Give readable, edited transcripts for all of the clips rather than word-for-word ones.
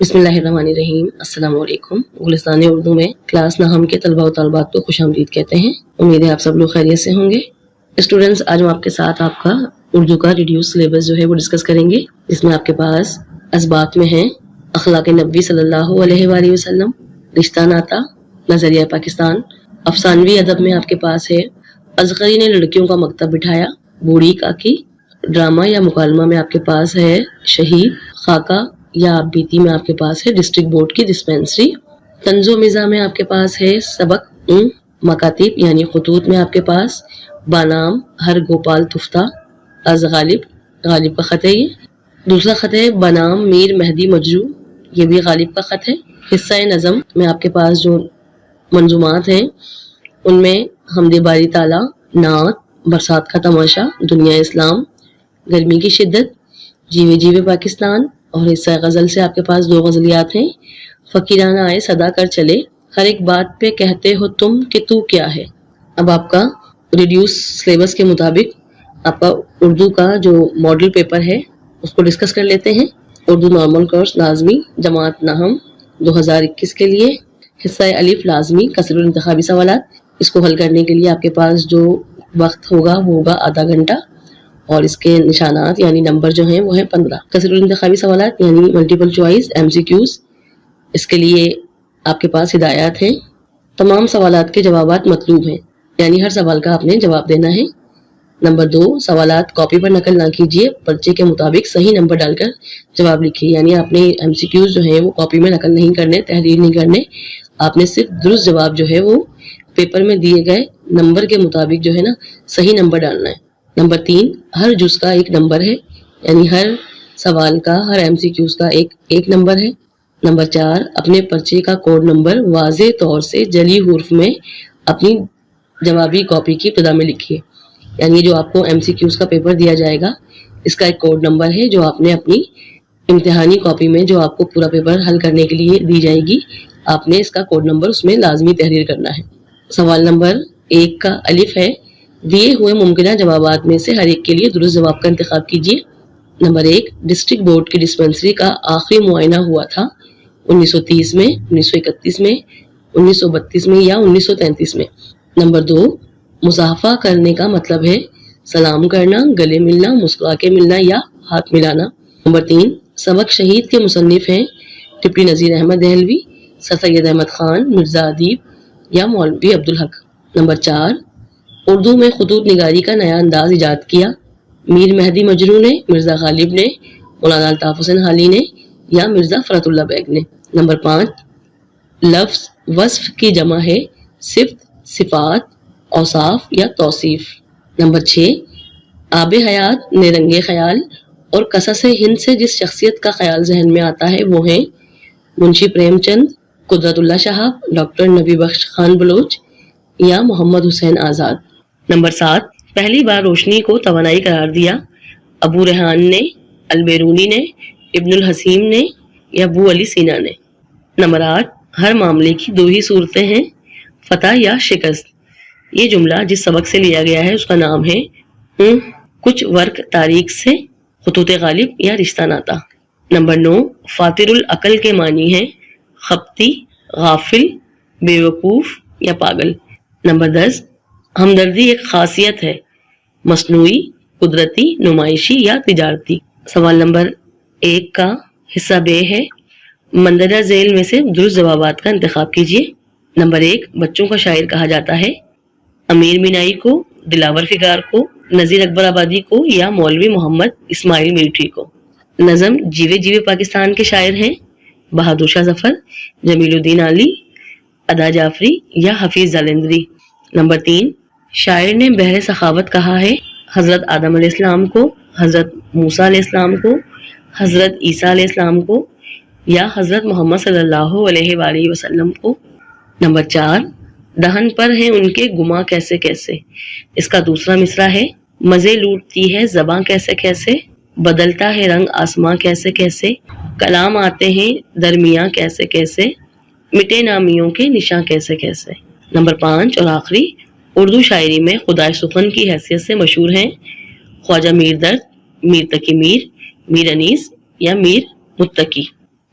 بسم اللہ الرحمن الرحیم۔ السلام علیکم۔ گلستان اردو میں کلاس نہم کے طلباء و طالبات کو خوش آمدید کہتے ہیں۔ امید ہے آپ سب لوگ خیریت سے ہوں گے۔ اسٹوڈنٹس، آج ہم آپ کے ساتھ آپ کا اردو کا ریڈیوس سلیبس جو ہے وہ ڈسکس کریں گے، جس میں آپ کے پاس اسباق میں ہیں اخلاق نبی صلی اللہ علیہ وآلہ وسلم، رشتہ ناتا، نظریہ پاکستان۔ افسانوی ادب میں آپ کے پاس ہے اصغری نے لڑکیوں کا مکتب بٹھایا، بوڑھی کاکی۔ ڈرامہ یا مکالمہ میں آپ کے پاس ہے شہید، خاکہ یا آپ بیتی میں آپ کے پاس ہے ڈسٹرکٹ بورڈ کی ڈسپینسری۔ طنز و مزاح میں آپ کے پاس ہے سبق، مکاتب یعنی خطوط میں آپ کے پاس بانام، ہر گوپال تفتہ، از غالب، غالب کا خط ہے یہ۔ دوسرا خط ہے بنام میر مہدی مجروح، یہ بھی غالب کا خط ہے۔ حصہ نظم میں آپ کے پاس جو منظومات ہیں ان میں حمد باری تعالیٰ، نعت، برسات کا تماشا، دنیا اسلام، گرمی کی شدت، جیوے جیوے پاکستان، اور حصہ غزل سے آپ کے پاس دو غزلیات ہیں، فقیرانہ آئے صدا کر چلے، ہر ایک بات پہ کہتے ہو تم کہ تو کیا ہے۔ اب آپ کا ریڈیوس سلیبس کے مطابق آپ کا اردو کا جو ماڈل پیپر ہے اس کو ڈسکس کر لیتے ہیں۔ اردو نارمل کورس لازمی جماعت نہم 2021 کے لیے حصہ الف لازمی کثیر الانتخابی سوالات، اس کو حل کرنے کے لیے آپ کے پاس جو وقت ہوگا وہ ہوگا آدھا گھنٹہ، اور اس کے نشانات یعنی نمبر جو ہیں وہ ہیں 15۔ کثیر الانتخابی سوالات یعنی ملٹیپل چوائس MCQs، اس کے لیے آپ کے پاس ہدایات ہیں۔ تمام سوالات کے جوابات مطلوب ہیں، یعنی ہر سوال کا آپ نے جواب دینا ہے۔ نمبر 2، سوالات کاپی پر نقل نہ کیجیے، پرچے کے مطابق صحیح نمبر ڈال کر جواب لکھیے، یعنی آپ نے MCQs جو ہیں وہ کاپی میں نقل نہیں کرنے، تحریر نہیں کرنے، آپ نے صرف درست جواب جو ہے وہ پیپر میں دیے گئے نمبر کے مطابق جو ہے نا صحیح نمبر ڈالنا ہے۔ نمبر 3، ہر جز کا ایک نمبر ہے، یعنی ہر سوال کا، ہر MCQs کا ایک نمبر ہے۔ نمبر 4، اپنے پرچے کا کوڈ نمبر واضح طور سے جلی حروف میں اپنی جوابی کاپی کی ابتدا میں لکھیے، یعنی جو آپ کو MCQs کا پیپر دیا جائے گا اس کا ایک کوڈ نمبر ہے جو آپ نے اپنی امتحانی کاپی میں جو آپ کو پورا پیپر حل کرنے کے لیے دی جائے گی، آپ نے اس کا کوڈ نمبر اس میں لازمی تحریر کرنا ہے۔ سوال نمبر 1 کا الف ہے، دیے ہوئے ممکنہ جوابات میں سے ہر ایک کے لیے درست جواب کا انتخاب کیجیے۔ نمبر 1، ڈسٹرکٹ بورڈ کی ڈسپینسری کا آخری معائنہ ہوا تھا 1930 میں، 1931 میں، 1932 میں یا 1933 میں۔ نمبر 2، مصافحہ کرنے کا مطلب ہے سلام کرنا، گلے ملنا، مسکرا کے ملنا یا ہاتھ ملانا۔ نمبر 3، سبق شہید کے مصنف ہیں ٹپی نذیر احمد دہلوی، سر سید احمد خان، مرزا ادیب یا مولوی عبدالحق۔ نمبر 4، اردو میں خطوط نگاری کا نیا انداز ایجاد کیا، میر مہدی مجروح نے، مرزا غالب نے، مولانا الطاف حسین حالی نے یا مرزا فرت اللہ بیگ نے۔ نمبر 5، لفظ وصف کی جمع ہے صفت، صفات، اوصاف یا توصیف۔ نمبر 6، آب حیات نیرنگ خیال اور قصص ہند سے جس شخصیت کا خیال ذہن میں آتا ہے وہ ہیں منشی پریم چند، قدرت اللہ شہاب، ڈاکٹر نبی بخش خان بلوچ یا محمد حسین آزاد۔ نمبر 7، پہلی بار روشنی کو توانائی قرار دیا، ابو ریحان نے، البیرونی نے، ابن الحسیم نے یا ابو علی سینا نے۔ نمبر 8، ہر معاملے کی دو ہی صورتیں ہیں، فتح یا شکست۔ یہ جملہ جس سبق سے لیا گیا ہے اس کا نام ہے کچھ ورق تاریخ سے، خطوط غالب یا رشتہ ناتا۔ نمبر 9، فاتر العقل کے معنی ہیں خبتی، غافل، بے وقوف یا پاگل۔ نمبر 10، ہمدردی ایک خاصیت ہے، مصنوعی، قدرتی، نمائشی یا تجارتی۔ سوال نمبر 1 کا حصہ بے ہے، مندرجہ ذیل میں سے درست جوابات کا انتخاب کیجیے۔ نمبر 1، بچوں کا شاعر کہا جاتا ہے امیر مینائی کو، دلاور فگار کو، نذیر اکبر آبادی کو یا مولوی محمد اسماعیل ملٹری کو۔ نظم جیوے جیوے پاکستان کے شاعر ہیں بہادر شاہ ظفر، جمیل الدین علی، ادا جعفری یا حفیظ جالندری۔ نمبر 3، شاعر نے بحر سخاوت کہا ہے حضرت آدم علیہ السلام کو، حضرت موسیٰ علیہ السلام کو، حضرت عیسیٰ علیہ السلام کو یا حضرت محمد صلی اللہ علیہ وآلہ وسلم کو۔ نمبر 4، دہن پر ہیں ان کے گما کیسے کیسے، اس کا دوسرا مصرع ہے مزے لوٹتی ہے زباں کیسے کیسے، بدلتا ہے رنگ آسماں کیسے کیسے، کلام آتے ہیں درمیاں کیسے کیسے، مٹے نامیوں کے نشاں کیسے کیسے۔ نمبر 5 اور آخری، اردو شاعری میں خدائے سخن کی حیثیت سے مشہور ہیں خواجہ میر درد، میر تقی میر، میر انیس یا میر متقی۔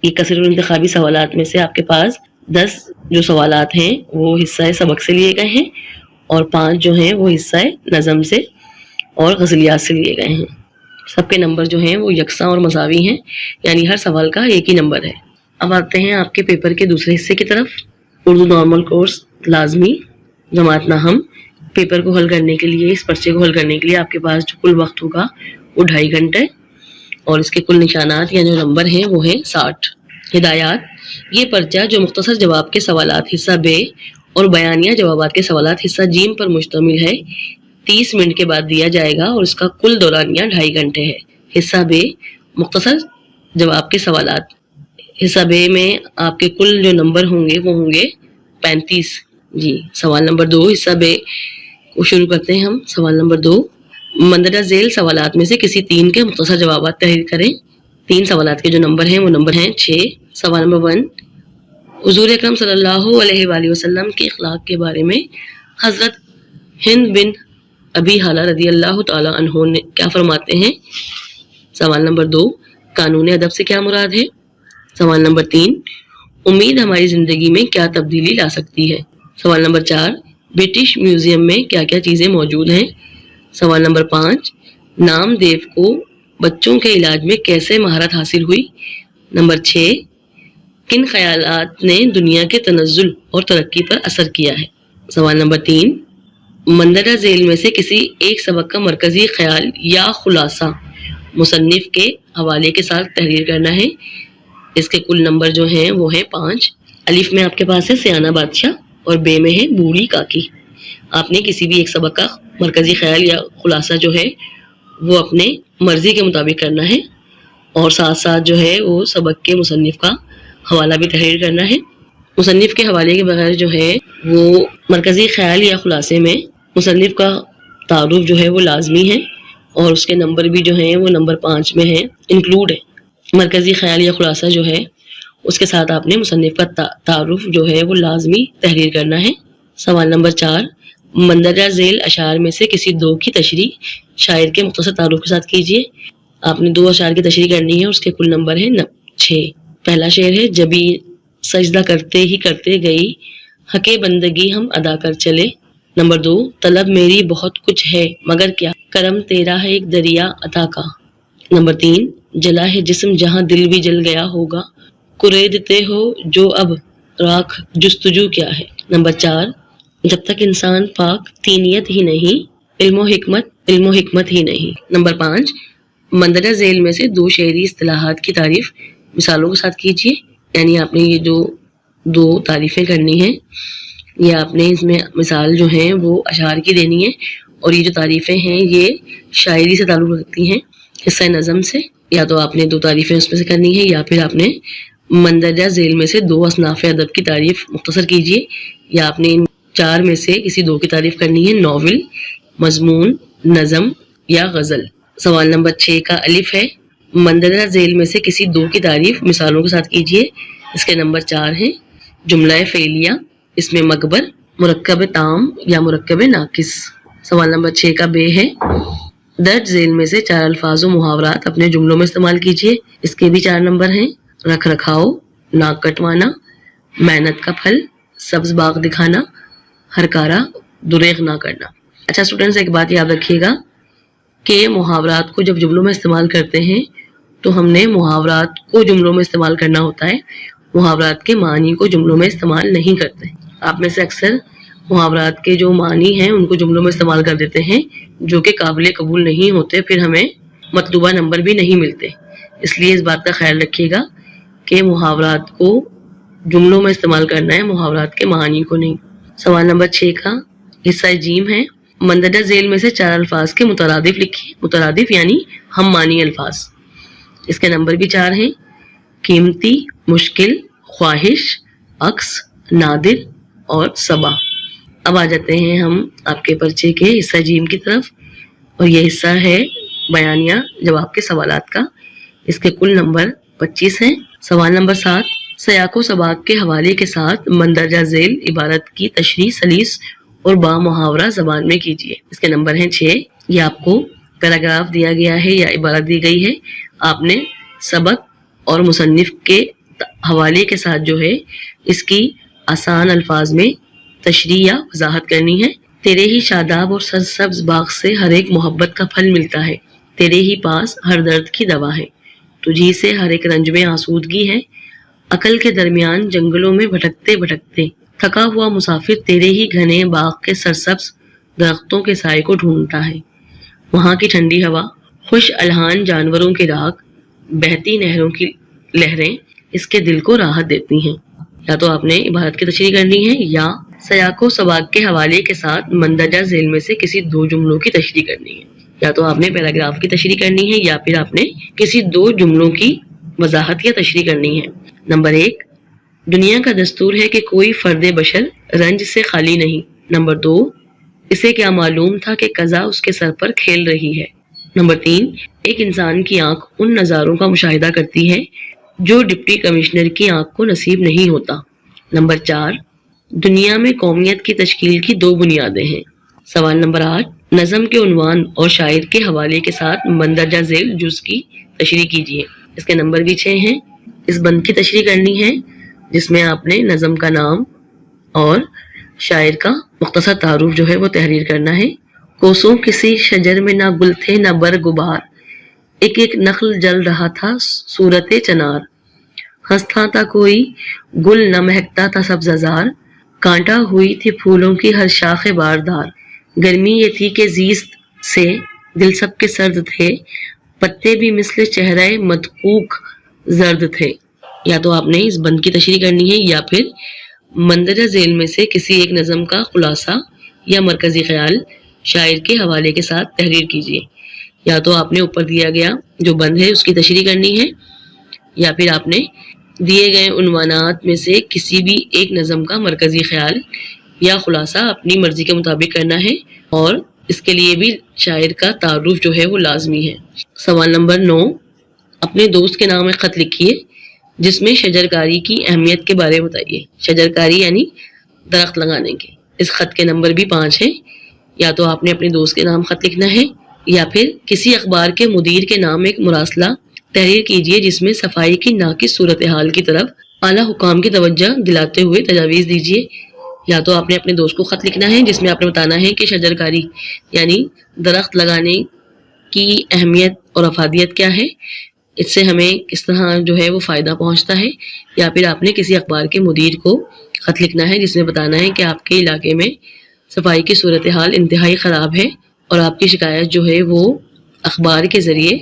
یہ کثیر الانتخابی سوالات میں سے آپ کے پاس 10 جو سوالات ہیں وہ حصہ سبق سے لیے گئے ہیں اور 5 جو ہیں وہ حصہ نظم سے اور غزلیات سے لیے گئے ہیں. سب کے نمبر جو ہیں وہ یکساں اور مساوی ہیں، یعنی ہر سوال کا ایک ہی نمبر ہے. اب آتے ہیں آپ کے پیپر کے دوسرے حصے کی طرف. اردو نارمل کورس لازمی جماعت ناہم پیپر کو حل کرنے کے لیے، اس پرچے کو حل کرنے کے لیے آپ کے پاس جو کل وقت ہوگا وہ 2.5 گھنٹے اور اس کے کل نشانات یا جو نمبر ہیں وہ ہیں 60. ہدایات: یہ پرچہ جو مختصر جواب کے سوالات حصہ ب اور بیانیہ جوابات کے سوالات حصہ ج پر مشتمل ہے 30 منٹ کے بعد دیا جائے گا اور اس کا کل دورانیہ 2.5 گھنٹے ہے. حصہ ب مختصر جواب کے سوالات. حصہ ب میں آپ کے کل جو نمبر ہوں گے وہ ہوں گے 35. جی سوال نمبر 2 حصہ ب کو شروع کرتے ہیں ہم. سوال نمبر 2: مندرجہ ذیل سوالات میں سے کسی 3 کے مختصر جوابات تحریر کریں. 3 سوالات کے جو نمبر ہیں وہ نمبر ہیں 6. سوال نمبر 1: حضور اکرم صلی اللہ علیہ وآلہ وسلم کے اخلاق کے بارے میں حضرت ہند بن ابی حالہ رضی اللہ تعالی عنہ نے کیا فرماتے ہیں؟ سوال نمبر 2: قانون ادب سے کیا مراد ہے؟ سوال نمبر 3: امید ہماری زندگی میں کیا تبدیلی لا سکتی ہے؟ سوال نمبر 4: برٹش میوزیم میں کیا کیا چیزیں موجود ہیں؟ سوال نمبر 5: نام دیو کو بچوں کے علاج میں کیسے مہارت حاصل ہوئی؟ نمبر 6: کن خیالات نے دنیا کے تنزل اور ترقی پر اثر کیا ہے؟ سوال نمبر 3: مندرجہ ذیل میں سے کسی ایک سبق کا مرکزی خیال یا خلاصہ مصنف کے حوالے کے ساتھ تحریر کرنا ہے. اس کے کل نمبر جو ہیں وہ ہیں 5. الف میں آپ کے پاس ہے سیانہ بادشاہ اور بے میں ہے بوڑھی کاکی. آپ نے کسی بھی ایک سبق کا مرکزی خیال یا خلاصہ جو ہے وہ اپنے مرضی کے مطابق کرنا ہے اور ساتھ ساتھ جو ہے وہ سبق کے مصنف کا حوالہ بھی تحریر کرنا ہے. مصنف کے حوالے کے بغیر جو ہے وہ مرکزی خیال یا خلاصے میں مصنف کا تعارف جو ہے وہ لازمی ہے اور اس کے نمبر بھی جو ہیں وہ نمبر 5 میں ہیں، انکلوڈ ہے. مرکزی خیال یا خلاصہ جو ہے اس کے ساتھ آپ نے مصنف کا تعارف جو ہے وہ لازمی تحریر کرنا ہے. سوال نمبر 4: مندرجہ ذیل اشعار میں سے کسی 2 کی تشریح شاعر کے مختصر تعارف کے ساتھ کیجیے. آپ نے 2 اشعار کی تشریح کرنی ہے، اس کے کل نمبر ہے 6. پہلا شعر ہے: جبھی سجدہ کرتے ہی کرتے گئی حق بندگی ہم ادا کر چلے. نمبر 2: طلب میری بہت کچھ ہے مگر کیا کرم تیرا ہے ایک دریا عطا کا. نمبر 3: جلا ہے جسم جہاں دل بھی جل گیا ہوگا کریدتے ہو جو اب راکھ جستجو کیا ہے. نمبر 4: جب تک انسان پاک تینیت ہی نہیں علم و حکمت ہی نہیں. نمبر 5: مندرجہ ذیل میں سے 2 شعری اصطلاحات کی تعریف مثالوں کے ساتھ کیجیے. یعنی آپ نے یہ جو 2 تعریفیں کرنی ہیں یہ آپ نے اس میں مثال جو ہیں وہ اشعار کی دینی ہے اور یہ جو تعریفیں ہیں یہ شاعری سے تعلق رکھتی ہیں، حصہ نظم سے. یا تو آپ نے 2 تعریفیں اس میں سے کرنی ہے یا پھر آپ نے مندرجہ ذیل میں سے 2 اصناف ادب کی تعریف مختصر کیجیے یا آپ نے 4 میں سے کسی 2 کی تعریف کرنی ہے، ناول، مضمون، نظم یا غزل. سوال نمبر 6 کا الف ہے: مندرجہ ذیل میں سے کسی 2 کی تعریف مثالوں کے ساتھ کیجیے. اس کے نمبر 4 ہیں. جملہ فعلیہ، اس میں مقبر، مرکب تام یا مرکب ناقص. سوال نمبر 6 کا بے ہے: درج ذیل میں سے 4 الفاظ و محاورات اپنے جملوں میں استعمال کیجیے. اس کے بھی 4 نمبر ہیں. رکھ رکھاؤ، ناک کٹوانا، محنت کا پھل، سبز باغ دکھانا، ہرکارا، دریغ نہ کرنا. اچھا اسٹوڈنٹس، ایک بات یاد رکھیے گا کہ محاورات کو جب جملوں میں استعمال کرتے ہیں تو ہم نے محاورات کو جملوں میں استعمال کرنا ہوتا ہے، محاورات کے معنی کو جملوں میں استعمال نہیں کرتے. آپ میں سے اکثر محاورات کے جو معنی ہیں ان کو جملوں میں استعمال کر دیتے ہیں جو کہ قابل قبول نہیں ہوتے، پھر ہمیں مطلوبہ نمبر بھی نہیں ملتے. اس لیے اس بات کا خیال رکھیے گا کہ محاورات کو جملوں میں استعمال کرنا ہے، محاورات کے معنی کو نہیں. سوال نمبر 6 کا حصہ جیم ہے: مندرجہ ذیل میں سے 4 الفاظ کے مترادف لکھیے. مترادف یعنی ہم معنی الفاظ. اس کے نمبر بھی 4 ہیں: قیمتی، مشکل، خواہش، عکس، نادر اور صبا. اب آ جاتے ہیں ہم آپ کے پرچے کے حصہ جیم کی طرف اور یہ حصہ ہے بیانیہ جواب کے سوالات کا. اس کے کل نمبر 25 ہیں. سوال نمبر 7: سیاق و سباق کے حوالے کے ساتھ مندرجہ ذیل عبارت کی تشریح سلیس اور با محاورہ زبان میں کیجیے. اس کے نمبر ہیں 6. یہ آپ کو پیراگراف دیا گیا ہے یا عبارت دی گئی ہے، آپ نے سبق اور مصنف کے حوالے کے ساتھ جو ہے اس کی آسان الفاظ میں تشریح یا وضاحت کرنی ہے۔ تیرے ہی شاداب اور سرسبز باغ سے ہر ایک محبت کا پھل ملتا ہے، تیرے ہی پاس ہر درد کی دوا ہے، تجھی سے ہر ایک رنج میں آسودگی ہے، عقل کے درمیان جنگلوں میں بھٹکتے بھٹکتے تھکا ہوا مسافر تیرے ہی گھنے باغ کے سرسبز درختوں کے سائے کو ڈھونڈتا ہے، وہاں کی ٹھنڈی ہوا، خوش الحان جانوروں کی راگ، بہتی نہروں کی لہریں اس کے دل کو راحت دیتی ہیں۔ یا تو آپ نے عبارت کی تشریح کرنی ہے یا سیاق و سباق کے حوالے کے ساتھ مندرجہ ذیل میں سے کسی دو جملوں کی تشریح کرنی ہے۔ یا تو آپ نے پیراگراف کی تشریح کرنی ہے یا پھر آپ نے کسی دو جملوں کی وضاحت یا تشریح کرنی ہے۔ نمبر 1، دنیا کا دستور ہے کہ کوئی فرد بشر رنج سے خالی نہیں۔ نمبر 2، اسے کیا معلوم تھا کہ قضا اس کے سر پر کھیل رہی ہے۔ نمبر 3، ایک انسان کی آنکھ ان نظاروں کا مشاہدہ کرتی ہے جو ڈپٹی کمشنر کی آنکھ کو نصیب نہیں ہوتا۔ نمبر 4، دنیا میں قومیت کی تشکیل کی دو بنیادیں ہیں۔ سوال نمبر 8، نظم کے عنوان اور شاعر کے حوالے کے ساتھ مندرجہ ذیل جز کی تشریح کیجیے۔ اس کے نمبر بھی 6 ہیں۔ اس بند کی تشریح کرنی ہے جس میں آپ نے نظم کا نام اور شاعر کا مختصر تعارف جو ہے وہ تحریر کرنا ہے۔ کوسوں کسی شجر میں نہ گل تھے نہ بر گبار، ایک ایک نخل جل رہا تھا صورت چنار، ہنستا تھا کوئی گل نہ مہکتا تھا سبز زار، کانٹا ہوئی تھی پھولوں کی ہر شاخ باردار، گرمی یہ تھی کہ زیست سے دل سب کے سرد تھے، پتے بھی مثل چہرہ مدقوق زرد تھے۔ یا تو آپ نے اس بند کی تشریح کرنی ہے یا پھر مندرجہ ذیل میں سے کسی ایک نظم کا خلاصہ یا مرکزی خیال شاعر کے حوالے کے ساتھ تحریر کیجیے۔ یا تو آپ نے اوپر دیا گیا جو بند ہے اس کی تشریح کرنی ہے یا پھر آپ نے دیے گئے عنوانات میں سے کسی بھی ایک نظم کا مرکزی خیال یا خلاصہ اپنی مرضی کے مطابق کرنا ہے، اور اس کے لیے بھی شاعر کا تعارف جو ہے وہ لازمی ہے۔ سوال نمبر 9، اپنے دوست کے نام ایک خط لکھیے جس میں شجرکاری کی اہمیت کے بارے میں بتائیے۔ شجرکاری یعنی درخت لگانے کے۔ اس خط کے نمبر بھی 5 ہیں۔ یا تو آپ نے اپنے دوست کے نام خط لکھنا ہے یا پھر کسی اخبار کے مدیر کے نام ایک مراسلہ تحریر کیجیے جس میں صفائی کی ناقص صورتحال کی طرف اعلیٰ حکام کی توجہ دلاتے ہوئے تجاویز دیجیے۔ یا تو آپ نے اپنے دوست کو خط لکھنا ہے جس میں آپ نے بتانا ہے کہ شجرکاری یعنی درخت لگانے کی اہمیت اور افادیت کیا ہے، اس سے ہمیں کس طرح جو ہے وہ فائدہ پہنچتا ہے۔ یا پھر آپ نے کسی اخبار کے مدیر کو خط لکھنا ہے جس میں بتانا ہے کہ آپ کے علاقے میں صفائی کی صورتحال انتہائی خراب ہے اور آپ کی شکایت جو ہے وہ اخبار کے ذریعے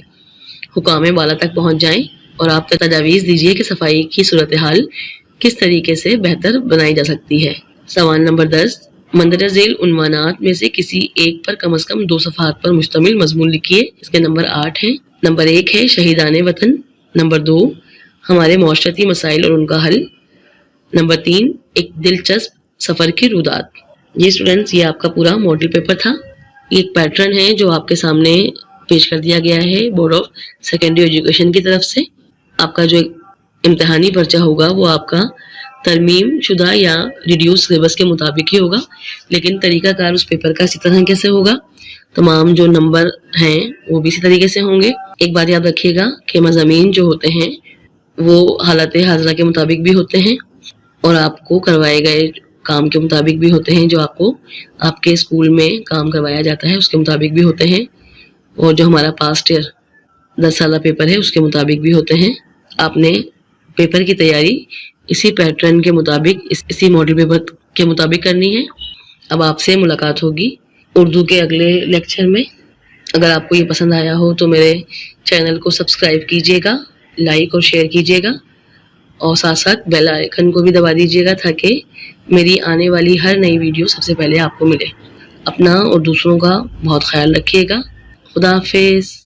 حکام بالا تک پہنچ جائیں، اور آپ تجاویز دیجیے کہ صفائی کی صورتحال کس طریقے سے بہتر بنائی جا سکتی ہے۔ سوال نمبر 10، مندرجہ ذیل عنوانات میں سے کسی ایک پر کم از کم 2 صفحات پر مشتمل مضمون لکھیے۔ اس کے نمبر 8 ہیں۔ نمبر 1 ہے شہیدان وطن، نمبر 2 ہمارے معاشرتی مسائل اور ان کا حل، نمبر 3 ایک دلچسپ سفر کی رودات۔ یہ اسٹوڈنٹس یہ آپ کا پورا ماڈل پیپر تھا۔ یہ ایک پیٹرن ہے جو آپ کے سامنے پیش کر دیا گیا ہے بورڈ آف سیکنڈری ایجوکیشن کی طرف سے۔ آپ کا جو امتحانی پرچہ ہوگا وہ آپ کا ترمیم شدہ یا ریڈیوس سلیبس کے مطابق ہی ہوگا، لیکن طریقہ کار اس پیپر کا اسی طرح کیسے ہوگا، تمام جو نمبر ہیں وہ بھی اسی طریقے سے ہوں گے۔ ایک بات یاد رکھیے گا کہ مضامین جو ہوتے ہیں وہ حالت حاضرہ کے مطابق بھی ہوتے ہیں اور آپ کو کروائے گئے کام کے مطابق بھی ہوتے ہیں، جو آپ کو آپ کے اسکول میں کام کروایا جاتا ہے اس کے مطابق بھی ہوتے ہیں، اور جو ہمارا پاسٹ ایئر 10 سالہ پیپر ہے اس کے مطابق بھی ہوتے ہیں۔ آپ نے پیپر کی تیاری اسی پیٹرن کے مطابق اسی ماڈل پیپر کے مطابق کرنی ہے۔ اب آپ سے ملاقات ہوگی اردو کے اگلے لیکچر میں۔ اگر آپ کو یہ پسند آیا ہو تو میرے چینل کو سبسکرائب کیجیے گا، لائک اور شیئر کیجیے گا، اور ساتھ ساتھ بیل آئیکن کو بھی دبا دیجیے گا تاکہ میری آنے والی ہر نئی ویڈیو سب سے پہلے آپ کو ملے۔ اپنا اور دوسروں کا بہت خیال رکھیے گا۔ خدا حافظ۔